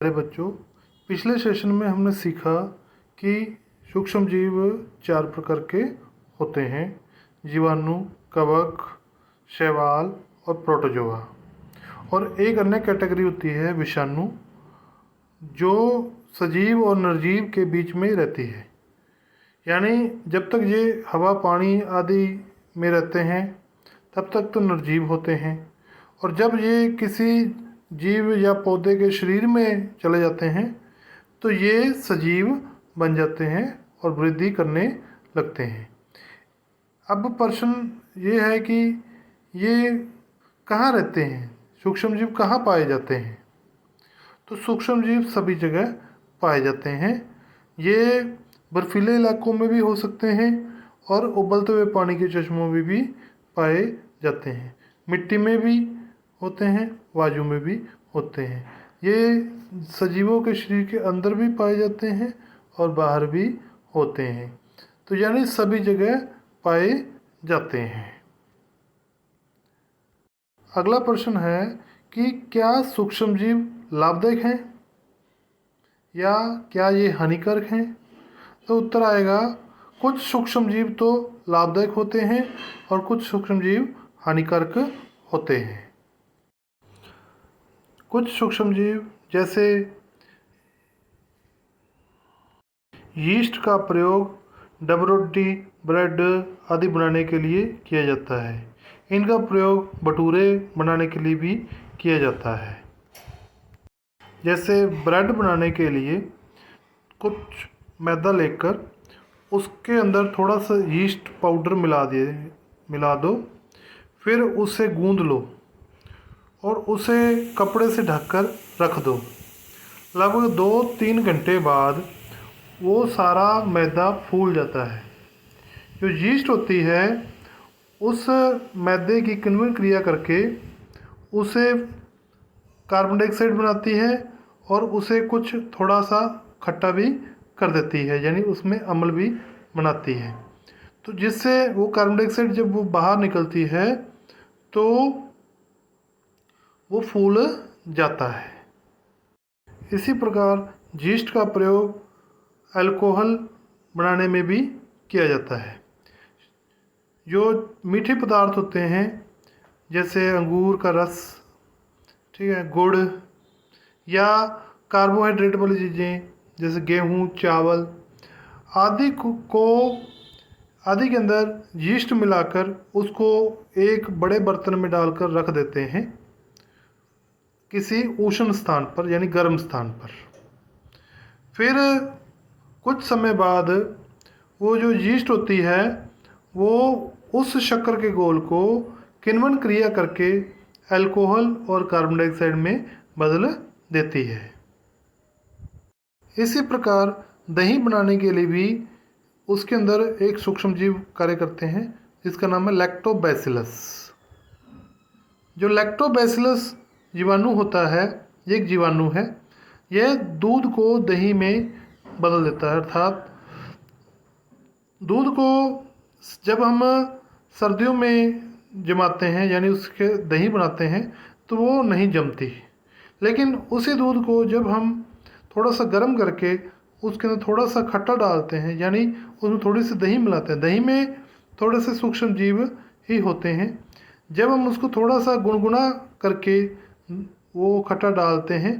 अरे बच्चों, पिछले सेशन में हमने सीखा कि सूक्ष्म जीव 4 प्रकार के होते हैं। जीवाणु, कवक, शैवाल और प्रोटोजोआ। और एक अन्य कैटेगरी होती है विषाणु, जो सजीव और निर्जीव के बीच में रहती है। यानी जब तक ये हवा, पानी आदि में रहते हैं तब तक तो निर्जीव होते हैं, और जब ये किसी जीव या पौधे के शरीर में चले जाते हैं तो ये सजीव बन जाते हैं और वृद्धि करने लगते हैं। अब प्रश्न ये है कि ये कहाँ रहते हैं, सूक्ष्म जीव कहाँ पाए जाते हैं? तो सूक्ष्म जीव सभी जगह पाए जाते हैं। ये बर्फीले इलाकों में भी हो सकते हैं और उबलते हुए पानी के चश्मों में भी पाए जाते हैं। मिट्टी में भी होते हैं, वायु में भी होते हैं। ये सजीवों के शरीर के अंदर भी पाए जाते हैं और बाहर भी होते हैं। तो यानी सभी जगह पाए जाते हैं। अगला प्रश्न है कि क्या सूक्ष्म जीव लाभदायक हैं या क्या ये हानिकारक हैं? तो उत्तर आएगा, कुछ सूक्ष्म जीव तो लाभदायक होते हैं और कुछ सूक्ष्म जीव हानिकारक होते हैं। कुछ सूक्ष्म जीव जैसे यीस्ट का प्रयोग डबल रोटी, ब्रेड आदि बनाने के लिए किया जाता है। इनका प्रयोग भटूरे बनाने के लिए भी किया जाता है। जैसे ब्रेड बनाने के लिए कुछ मैदा लेकर उसके अंदर थोड़ा सा यीस्ट पाउडर मिला दो, फिर उसे गूंद लो और उसे कपड़े से ढककर रख दो। लगभग 2-3 घंटे बाद वो सारा मैदा फूल जाता है। जो यीस्ट होती है उस मैदे की किण्वन क्रिया करके उसे कार्बन डाइऑक्साइड बनाती है और उसे कुछ थोड़ा सा खट्टा भी कर देती है, यानी उसमें अम्ल भी बनाती है। तो जिससे वो कार्बन डाइऑक्साइड जब वो बाहर निकलती है तो वो फूल जाता है। इसी प्रकार यीस्ट का प्रयोग अल्कोहल बनाने में भी किया जाता है। जो मीठे पदार्थ होते हैं जैसे अंगूर का रस, ठीक है, गुड़ या कार्बोहाइड्रेट वाली चीज़ें जैसे गेहूँ, चावल आदि के अंदर यीस्ट मिलाकर उसको एक बड़े बर्तन में डालकर रख देते हैं किसी उष्ण स्थान पर, यानी गर्म स्थान पर। फिर कुछ समय बाद वो जो यीस्ट होती है वो उस शक्कर के घोल को किण्वन क्रिया करके अल्कोहल और कार्बन डाइऑक्साइड में बदल देती है। इसी प्रकार दही बनाने के लिए भी उसके अंदर एक सूक्ष्म जीव कार्य करते हैं जिसका नाम है लैक्टोबैसिलस। जो लैक्टोबैसिलस जीवाणु होता है, ये एक जीवाणु है। यह दूध को दही में बदल देता है। अर्थात दूध को जब हम सर्दियों में जमाते हैं, यानी उसके दही बनाते हैं, तो वो नहीं जमती। लेकिन उसी दूध को जब हम थोड़ा सा गर्म करके उसके अंदर थोड़ा सा खट्टा डालते हैं, यानी उसमें थोड़ी सी दही मिलाते हैं, दही में थोड़े से सूक्ष्म जीव ही होते हैं। जब हम उसको थोड़ा सा गुनगुना करके वो खट्टा डालते हैं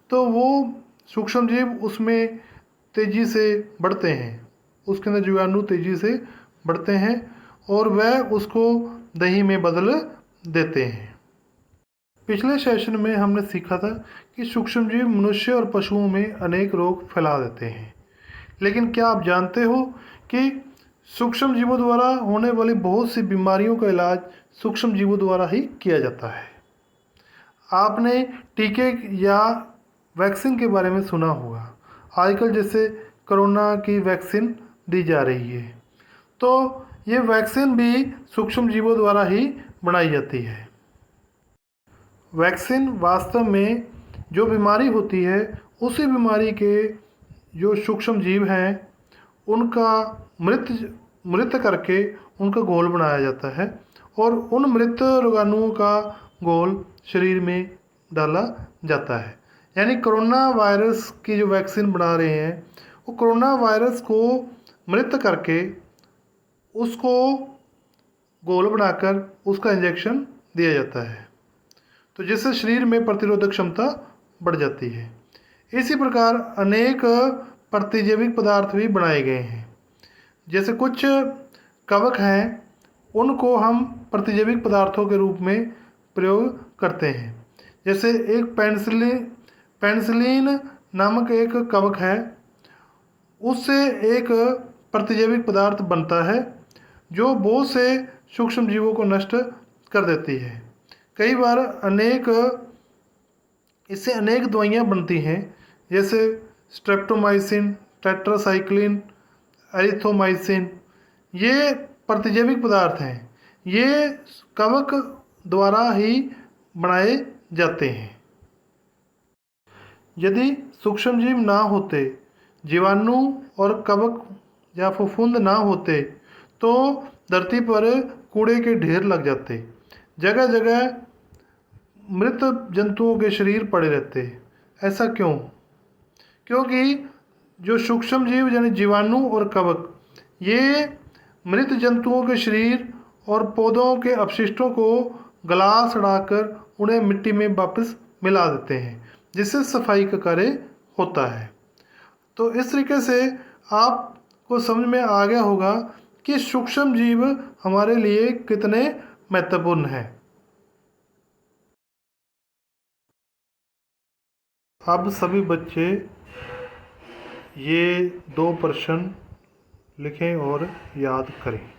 तो वो सूक्ष्म जीव उसमें तेज़ी से बढ़ते हैं, उसके अंदर जीवाणु तेज़ी से बढ़ते हैं और वह उसको दही में बदल देते हैं। पिछले सेशन में हमने सीखा था कि सूक्ष्म जीव मनुष्य और पशुओं में अनेक रोग फैला देते हैं। लेकिन क्या आप जानते हो कि सूक्ष्म जीवों द्वारा होने वाली बहुत सी बीमारियों का इलाज सूक्ष्म जीवों द्वारा ही किया जाता है? आपने टीके या वैक्सीन के बारे में सुना होगा। आजकल जैसे कोरोना की वैक्सीन दी जा रही है, तो ये वैक्सीन भी सूक्ष्म जीवों द्वारा ही बनाई जाती है। वैक्सीन वास्तव में जो बीमारी होती है उसी बीमारी के जो सूक्ष्म जीव हैं उनका मृत करके उनका घोल बनाया जाता है और उन मृत रोगाणुओं का घोल शरीर में डाला जाता है। यानी कोरोना वायरस की जो वैक्सीन बना रहे हैं वो कोरोना वायरस को मृत करके उसको गोल बनाकर उसका इंजेक्शन दिया जाता है, तो जिससे शरीर में प्रतिरोधक क्षमता बढ़ जाती है। इसी प्रकार अनेक प्रतिजैविक पदार्थ भी बनाए गए हैं। जैसे कुछ कवक हैं, उनको हम प्रतिजैविक पदार्थों के रूप में प्रयोग करते हैं। जैसे एक पेनिसिलिन नामक एक कवक है, उससे एक प्रतिजैविक पदार्थ बनता है जो बहुत से सूक्ष्म जीवों को नष्ट कर देती है। कई बार इससे अनेक दवाइयाँ बनती हैं, जैसे स्ट्रेप्टोमाइसिन, टेट्रासाइक्लिन, एरिथ्रोमाइसिन। ये प्रतिजैविक पदार्थ हैं, ये कवक द्वारा ही बनाए जाते हैं। यदि सूक्ष्मजीव ना होते, जीवाणु और कवक या फफूंद ना होते, तो धरती पर कूड़े के ढेर लग जाते। जगह जगह मृत जंतुओं के शरीर पड़े रहते। ऐसा क्यों? क्योंकि जो सूक्ष्म जीव यानी जीवाणु और कवक, ये मृत जंतुओं के शरीर और पौधों के अपशिष्टों को गला सड़ाकर उन्हें मिट्टी में वापस मिला देते हैं, जिससे सफाई का कार्य होता है। तो इस तरीके से आपको समझ में आ गया होगा कि सूक्ष्म जीव हमारे लिए कितने महत्वपूर्ण हैं। अब सभी बच्चे ये 2 प्रश्न लिखें और याद करें।